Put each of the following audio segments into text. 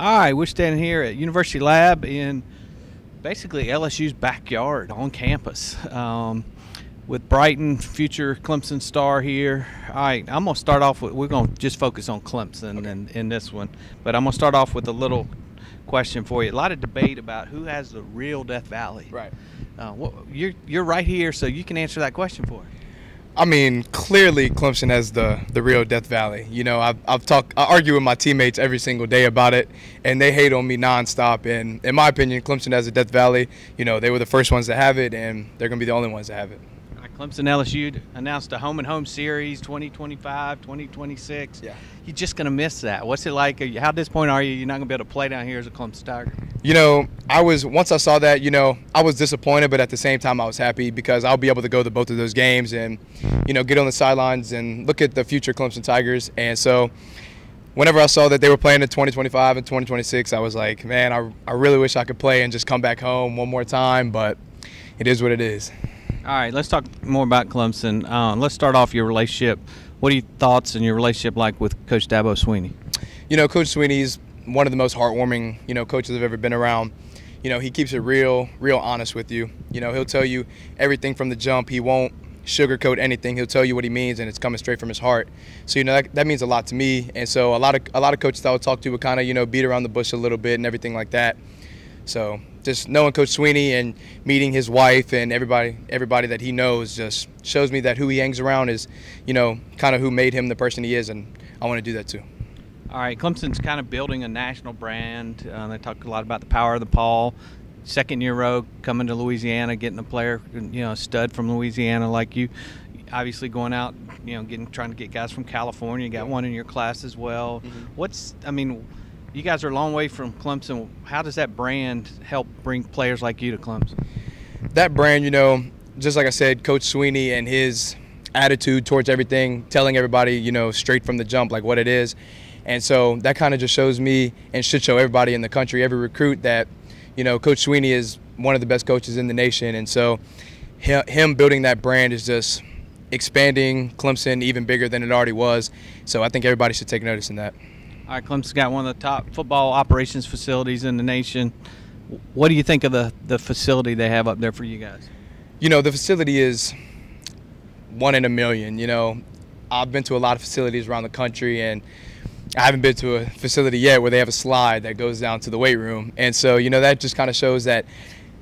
All right, we're standing here at University Lab in basically LSU's backyard on campus with Bryton, future Clemson star here. All right, I'm going to start off with, we're going to just focus on Clemson in this one, but I'm going to start off with a little question for you. A lot of debate about who has the real Death Valley. Right. You're right here, so you can answer that question for us. I mean, clearly Clemson has the real Death Valley. You know, I argue with my teammates every single day about it, and they hate on me nonstop. And in my opinion, Clemson has a Death Valley. You know, they were the first ones to have it, and they're going to be the only ones to have it. Clemson LSU announced a home-and-home series, 2025, 2026. Yeah. You're just going to miss that. What's it like? How disappointed are you? You're not going to be able to play down here as a Clemson Tiger? You know, once I saw that, you know, I was disappointed, but at the same time I was happy because I'll be able to go to both of those games and, you know, get on the sidelines and look at the future Clemson Tigers. And so whenever I saw that they were playing in 2025 and 2026, I was like, man, I really wish I could play and just come back home one more time, but it is what it is. All right, let's talk more about Clemson. Let's start off your relationship. What are your thoughts and your relationship like with Coach Dabo Swinney? You know, Coach Swinney's one of the most heartwarming, you know, coaches I've ever been around. You know, he keeps it real honest with you. You know, he'll tell you everything from the jump. He won't sugarcoat anything. He'll tell you what he means, and it's coming straight from his heart. So, you know, that means a lot to me. And so a lot of coaches I would talk to would kind of, you know, beat around the bush a little bit and everything like that. So just knowing Coach Swinney and meeting his wife and everybody that he knows just shows me that who he hangs around is, you know, kind of who made him the person he is, and I want to do that too. All right, Clemson's kind of building a national brand. They talk a lot about the power of the Paul. Second year row coming to Louisiana, getting a player, you know, a stud from Louisiana like you. Obviously going out, you know, trying to get guys from California. You got one in your class as well. Mm-hmm. You guys are a long way from Clemson. How does that brand help bring players like you to Clemson? That brand, you know, just like I said, Coach Swinney and his attitude towards everything, telling everybody, you know, straight from the jump, like what it is. And so that kind of just shows me and should show everybody in the country, every recruit, that, you know, Coach Swinney is one of the best coaches in the nation. And so him building that brand is just expanding Clemson even bigger than it already was. So I think everybody should take notice in that. All right, Clemson's got one of the top football operations facilities in the nation. What do you think of the facility they have up there for you guys? You know, the facility is one in a million. You know, I've been to a lot of facilities around the country, and I haven't been to a facility yet where they have a slide that goes down to the weight room. And so, you know, that just kind of shows that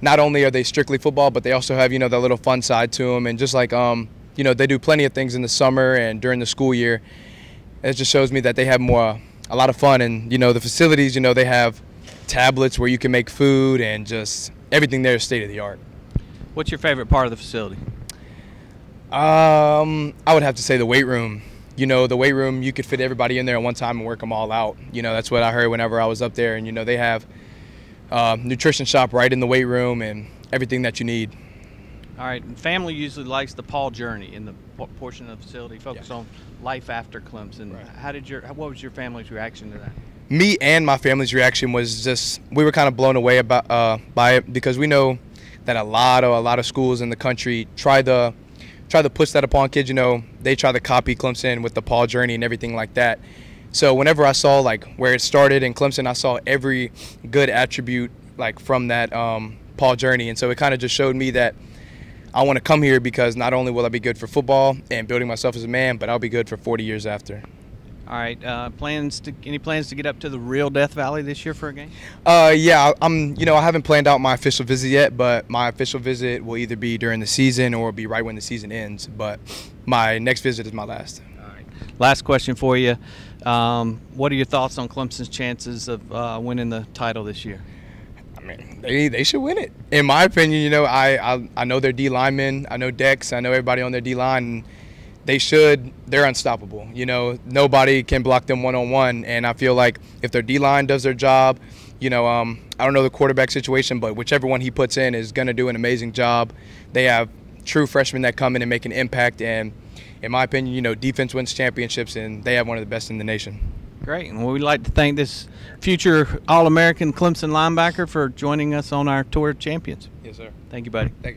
not only are they strictly football, but they also have, you know, that little fun side to them. And just like, you know, they do plenty of things in the summer and during the school year. It just shows me that they have a lot of fun. And, you know, the facilities, you know, they have tablets where you can make food, and just everything there is state of the art. What's your favorite part of the facility? I would have to say the weight room. You know, the weight room, you could fit everybody in there at one time and work them all out. You know, that's what I heard whenever I was up there. And, you know, they have nutrition shop right in the weight room and everything that you need. All right, and family usually likes the Paul journey in the portion of the facility, focus on life after Clemson. Right. What was your family's reaction to that? Me and my family's reaction was just, we were kind of blown away by it, because we know that a lot of schools in the country try to push that upon kids. You know, they try to copy Clemson with the Paul journey and everything like that. So whenever I saw like where it started in Clemson, I saw every good attribute like from that Paul journey, and so it kind of just showed me that I want to come here because not only will I be good for football and building myself as a man, but I'll be good for 40 years after. All right, any plans to get up to the real Death Valley this year for a game? Yeah, you know, I haven't planned out my official visit yet, but my official visit will either be during the season or be right when the season ends. But my next visit is my last. All right. Last question for you. What are your thoughts on Clemson's chances of winning the title this year? I mean, they should win it. In my opinion, you know, I know their D linemen, I know Dex, I know everybody on their D line. And they're unstoppable. You know, nobody can block them one-on-one. And I feel like if their D line does their job, you know, I don't know the quarterback situation, but whichever one he puts in is going to do an amazing job. They have true freshmen that come in and make an impact. And in my opinion, you know, defense wins championships, and they have one of the best in the nation. Great. And we'd like to thank this future All-American Clemson linebacker for joining us on our Tour of Champions. Yes, sir. Thank you, buddy. Thank you.